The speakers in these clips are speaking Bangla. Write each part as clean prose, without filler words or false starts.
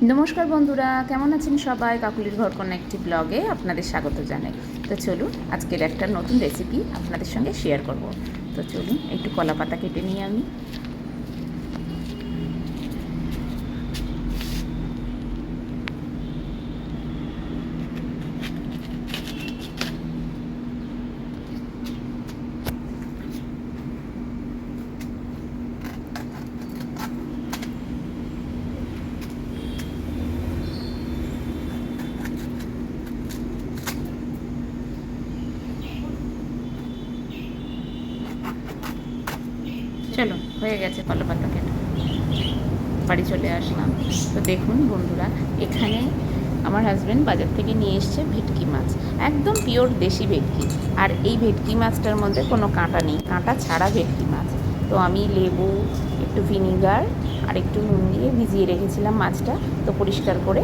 নমস্কার বন্ধুরা, কেমন আছেন সবাই? কাকুলির ঘরকন্যা একটি ব্লগে আপনাদের স্বাগত জানাই। তো চলুন আজকের একটা নতুন রেসিপি আপনাদের সঙ্গে শেয়ার করব। তো চলুন একটু কলা পাতা কেটে নিই আমি। চলো, হয়ে গেছে কলা পাতা কেটে, বাড়ি চলে আসলাম। তো দেখুন বন্ধুরা, এখানে আমার হাজব্যান্ড বাজার থেকে নিয়ে এসছে ভেটকি মাছ, একদম পিওর দেশি ভেটকি। আর এই ভেটকি মাছটার মধ্যে কোনো কাঁটা নেই, কাঁটা ছাড়া ভেটকি মাছ। তো আমি লেবু, একটু ভিনিগার আর একটু নুন দিয়ে ভিজিয়ে রেখেছিলাম মাছটা। তো পরিষ্কার করে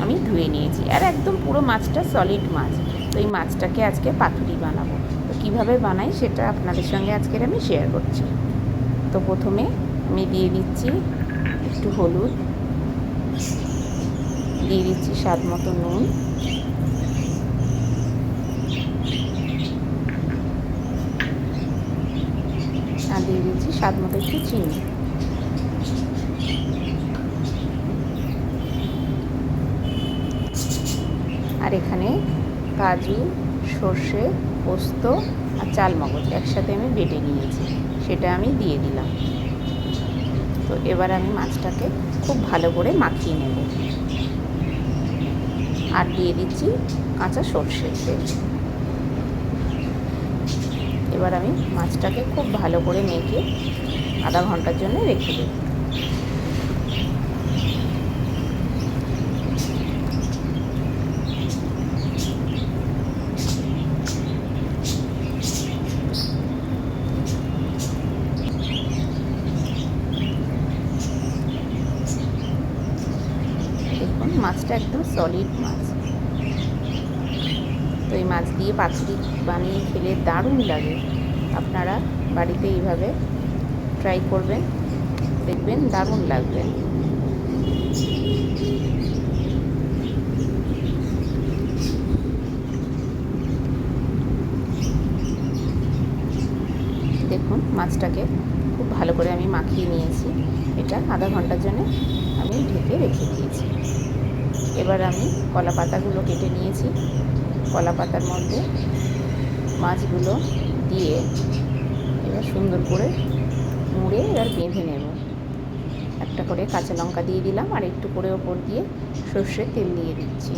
আমি ধুয়ে নিয়েছি, আর একদম পুরো মাছটা সলিড মাছ। তো এই মাছটাকে আজকে পাতুরি বানাবো। তো কীভাবে বানাই সেটা আপনাদের সঙ্গে আজকের আমি শেয়ার করছি। তো প্রথমে আমি দিয়ে দিচ্ছি একটু হলুদ, দিয়ে দিচ্ছি স্বাদ মতো নুন, আর দিয়ে দিচ্ছি স্বাদ মতো একটু চিনি। আর এখানে কাজু, সর্ষে, পোস্ত আর চালমগজ একসাথে আমি বেটে নিয়েছি, সেটা আমি দিয়ে দিলাম। তো এবার আমি মাছটাকে খুব ভালো করে মাখিয়ে নেব। আর দিয়ে দিচ্ছি কাঁচা সর্ষের তেল। এবার আমি মাছটাকে খুব ভালো করে মেখে আধা ঘন্টার জন্য রেখে দেব। দেখুন মাছটা একদম সলিড মাছ। তো এই মাছ দিয়ে পাতুরি বানিয়ে খেলে দারুণ লাগে। আপনারা বাড়িতে এইভাবে ট্রাই করবেন, দেখবেন দারুণ লাগবে। দেখুন মাছটাকে খুব ভালো করে আমি মাখিয়ে নিয়েছি। এটা আধা ঘন্টার জন্য আমি ঢেকে রেখে দিয়েছি। এবার আমি কলা পাতাগুলো কেটে নিয়েছি, কলা পাতার মধ্যে মাছগুলো দিয়ে এবার সুন্দর করে মুড়ে এবার বেঁধে নেব। একটা করে কাঁচা লঙ্কা দিয়ে দিলাম, আর একটু করে ওপর দিয়ে সর্ষের তেল দিয়ে দিচ্ছি।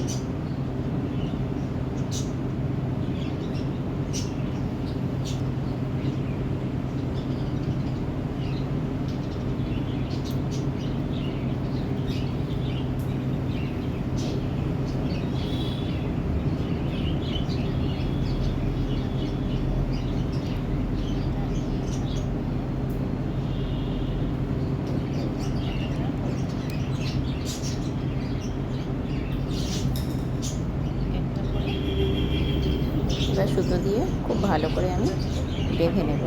এবার সুতো দিয়ে খুব ভালো করে আমি বেঁধে নেব।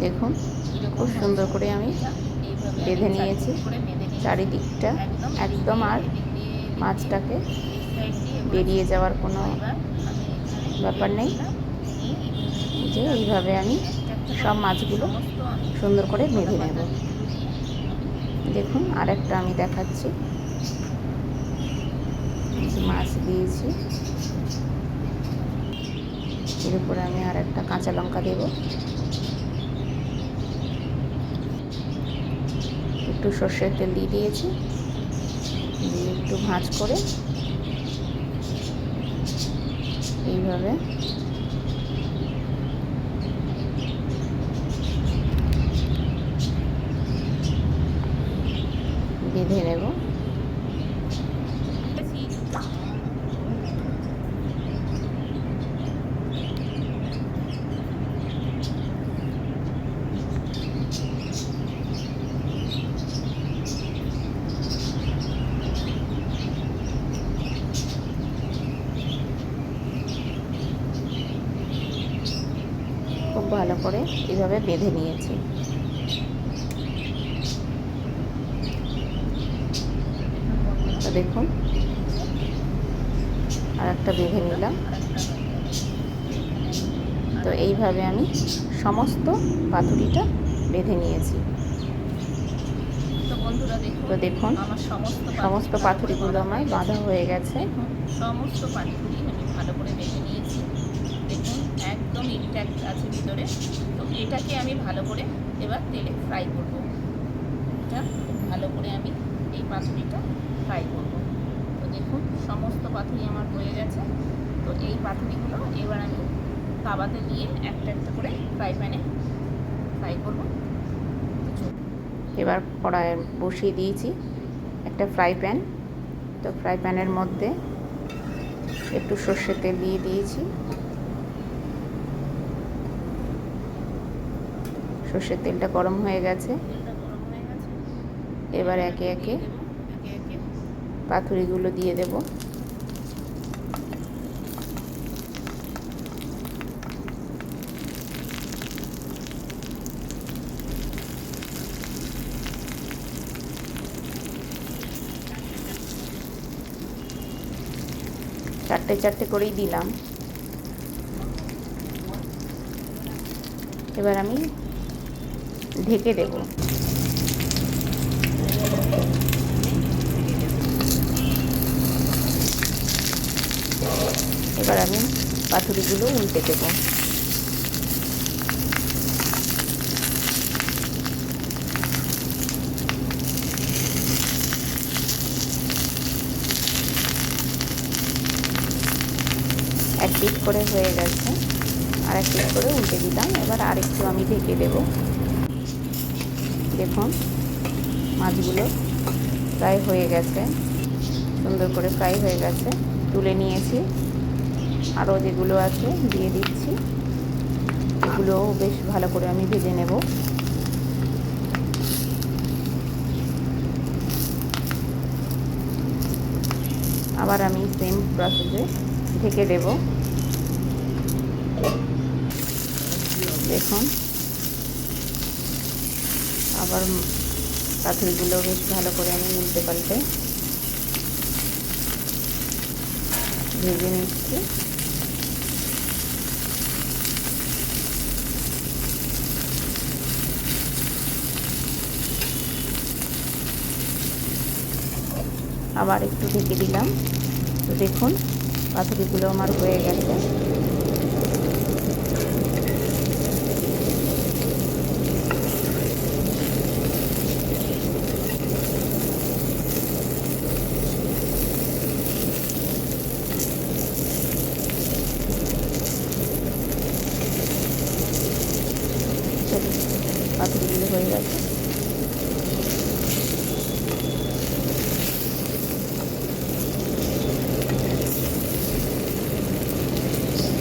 দেখুন খুব সুন্দর করে আমি বেঁধে নিয়েছি চারিদিকটা একদম, আর মাছটাকে বেরিয়ে যাওয়ার কোনো ব্যাপার নেই। যে এইভাবে আমি সব মাছগুলো সুন্দর করে বেঁধে নেব। দেখুন আরেকটা আমি দেখাচ্ছি, মাছ দিয়েছি, এর উপরে আমি আর একটা কাঁচা লঙ্কা দেব, একটু সর্ষের তেল দিয়ে দিয়েছি, দিয়ে একটু ভাঁজ করে এইভাবে বেঁধে নেব। ভালো করে এইভাবে বেঁধে নিয়েছি। তো দেখুন আর একটা বেঁধে নিলাম। তো এইভাবে আমি সমস্ত পাতুরিটা বেঁধে নিয়েছি। তো বন্ধুরা তো দেখুন আমার সমস্ত পাতুরিগুলো আমার বাঁধা হয়ে গেছে। সমস্ত পাতুরি আমি ভালো করে বেঁধে নিয়েছি। দেখুন একদম ইনট্যাক্ট আছে ভিতরে। তো এটাকে আমি ভালো করে এবার তেলে ফ্রাই করব। এটা খুব ভালো করে আমি এই পাতুরিটা ফ্রাই করব। তো দেখুন সমস্ত পাতুরি আমার হয়ে গেছে। তো এই পাতুরিগুলো এবার আমি তাওয়াতে দিয়ে একটা একটা করে ফ্রাই প্যানে ফ্রাই করব। এবার কড়াই বসিয়ে দিয়েছি একটা ফ্রাই প্যান। তো ফ্রাই প্যানের মধ্যে একটু সর্ষের তেল দিয়ে দিয়েছি। সর্ষের তেলটা গরম হয়ে গেছে। এবার একে একে পাতুরিগুলো দিয়ে দেব। চারটে চারটে করেই দিলাম। এবার আমি ঢেকে দেব। এবার আমি পাতুরিগুলো উল্টে দেব। এক পিঠ করে হয়ে গেছে, আর এক পিঠ করে উল্টে দিলাম। এবার আরেকটু আমি ঢেকে দেব। দেখুন মাছগুলো প্রায় হয়ে গেছে, সুন্দর করে ফ্রাই হয়ে গেছে। তুলে নিয়েছি। আরও যেগুলো আছে দিয়ে দিচ্ছি। এগুলোও বেশ ভালো করে আমি ভেজে নেব। আবার আমি সেম প্রসেসে ঢেকে দেব। দেখুন আবার পাতুরিগুলো বেশ ভালো করে আমি উল্টে পাল্টে ভেজে নিচ্ছি। আবার একটু ঢেকে দিলাম। তো দেখুন পাতুরিগুলো আমার হয়ে গেছে। পাতুরিগুলো হয়ে গেছে।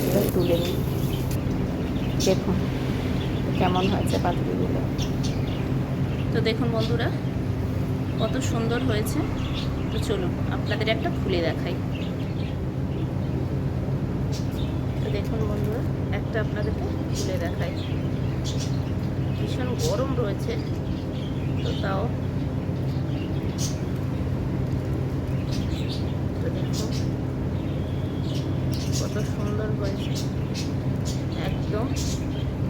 এবার তুলে নিই। দেখুন কেমন হয়েছে পাতুরিগুলো। তো দেখুন বন্ধুরা কত সুন্দর হয়েছে। তো চলুন আপনাদের একটা খুলে দেখাই। তো দেখুন বন্ধুরা একটা আপনাদেরকে খুলে দেখাই। ভীষণ গরম রয়েছে, তো তাও তো দেখুন কত সুন্দর হয়েছে, একদম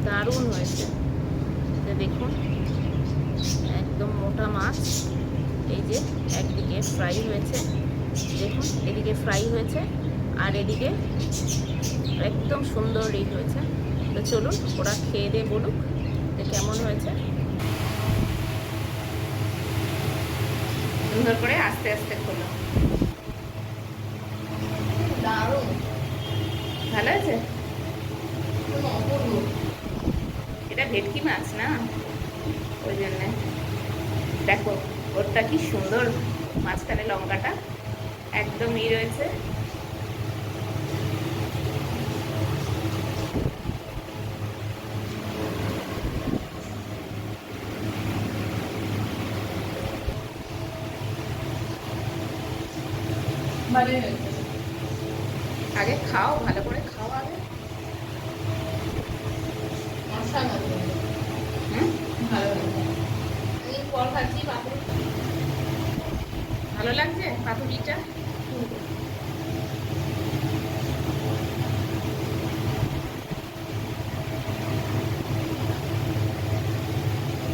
দারুণ হয়েছে। তো দেখুন একদম মোটা মাছ। এই যে একদিকে ফ্রাই হয়েছে, দেখুন এদিকে ফ্রাই হয়েছে আর এদিকে একদম সুন্দর হয়েছে। তো চলুন ওরা খেয়ে দিয়ে বলুক যে কেমন হয়েছে। সুন্দর করে আস্তে আস্তে খোলো। দারুণ ভালো আছে। এটা ভেটকি মাছ না, ওই জন্যে দেখো ওরটা কি সুন্দর, মাঝখানে লঙ্কাটা একদম রয়েছে। আগে খাও, ভালো করে খাও আগে। অসাধারণ। হুম, ভালো লাগছে। অনেক পর খাচ্ছি পাতুরি। ভালো লাগছে পাতুরিটা।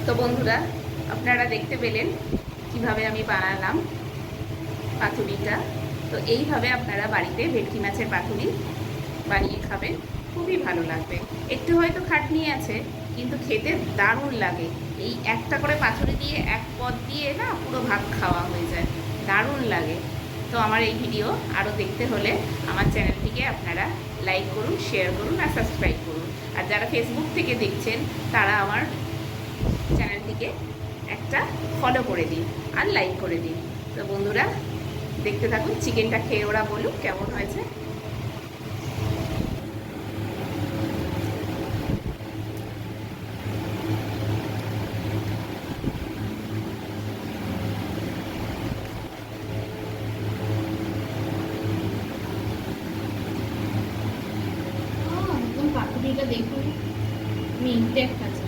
তো বন্ধুরা, আপনারা দেখতে পেলেন কিভাবে আমি বানালাম পাতুরিটা। তো এইভাবে আপনারা বাড়িতে ভেটকি মাছের পাতুরি বানিয়ে খাবেন, খুবই ভালো লাগবে। একটু হয়তো খাটনি আছে, কিন্তু খেতে দারুণ লাগে। এই একটা করে পাতুরি দিয়ে এক পদ দিয়ে না পুরো ভাত খাওয়া হয়ে যায়, দারুণ লাগে। তো আমার এই ভিডিও আরও দেখতে হলে আমার চ্যানেলটিকে আপনারা লাইক করুন, শেয়ার করুন আর সাবস্ক্রাইব করুন। আর যারা ফেসবুক থেকে দেখছেন তারা আমার চ্যানেলটিকে একটা ফলো করে দিন আর লাইক করে দিন। তো বন্ধুরা, দেখতে থাকুন, চিকেনটা খেয়ে ওরা বলুক কেমন হয়েছে। একদম পাতুরিটা দেখুন, আমি ইনট্যাক্ট আছে,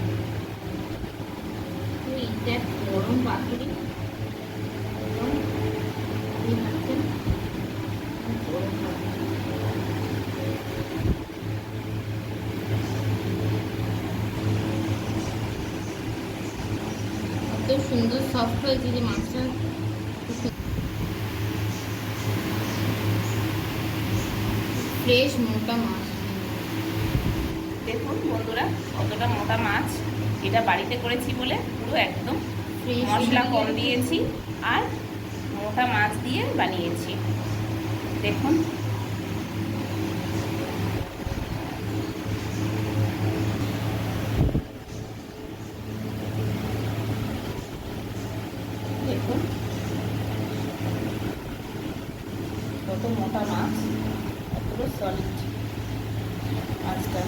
ইনট্যাক্ট গরম পাতুরি। এবং আপনি খাচ্ছেন গরম পাতুরি। এত সুন্দর সফট হয়েছে যে মাছটা, ফ্রেশ মোটা মাছ। দেখুন বন্ধুরা, কতটা মোটা মাছ। এটা বাড়িতে করেছি বলে পুরো একদম ফ্রেশ মশলা কম দিয়েছি আর মোটা মাছ দিয়ে বানিয়েছি। দেখুন, দেখুন কত মোটা মাছ আর পুরো সলিড মাছটা।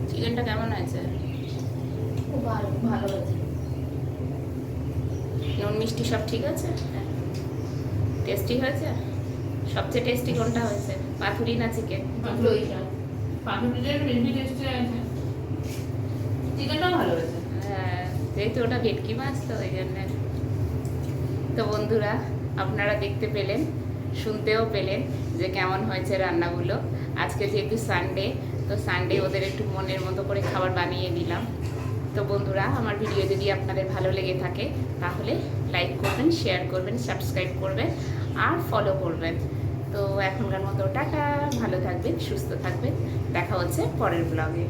চিকেনটা কেমন হয়েছে? খুব ভালো, ভালো হয়েছে। নুন মিষ্টি সব ঠিক আছে? টেস্টি হয়েছে? সবচেয়ে টেস্টি কোনটা হয়েছে, পাতুরি না চিকেন? পাতুরিটার বেশি টেস্টি আছে, চিকেনটাও ভালো হয়েছে। হ্যাঁ, যেহেতু ওটা ভেটকি মাছ তো ওই জন্যে। তো বন্ধুরা, আপনারা দেখতে পেলেন, শুনতেও পেলেন যে কেমন হয়েছে রান্নাগুলো। আজকে যেহেতু সানডে, তো সানডে ওদের একটু মনের মতো করে খাবার বানিয়ে দিলাম। তো বন্ধুরা, আমার ভিডিও যদি আপনাদের ভালো লেগে থাকে তাহলে লাইক করবেন, শেয়ার করবেন, সাবস্ক্রাইব করবেন আর ফলো করবেন। তো এখনকার মতো টাটা, ভালো থাকবেন, সুস্থ থাকবেন, দেখা হচ্ছে পরের ব্লগে।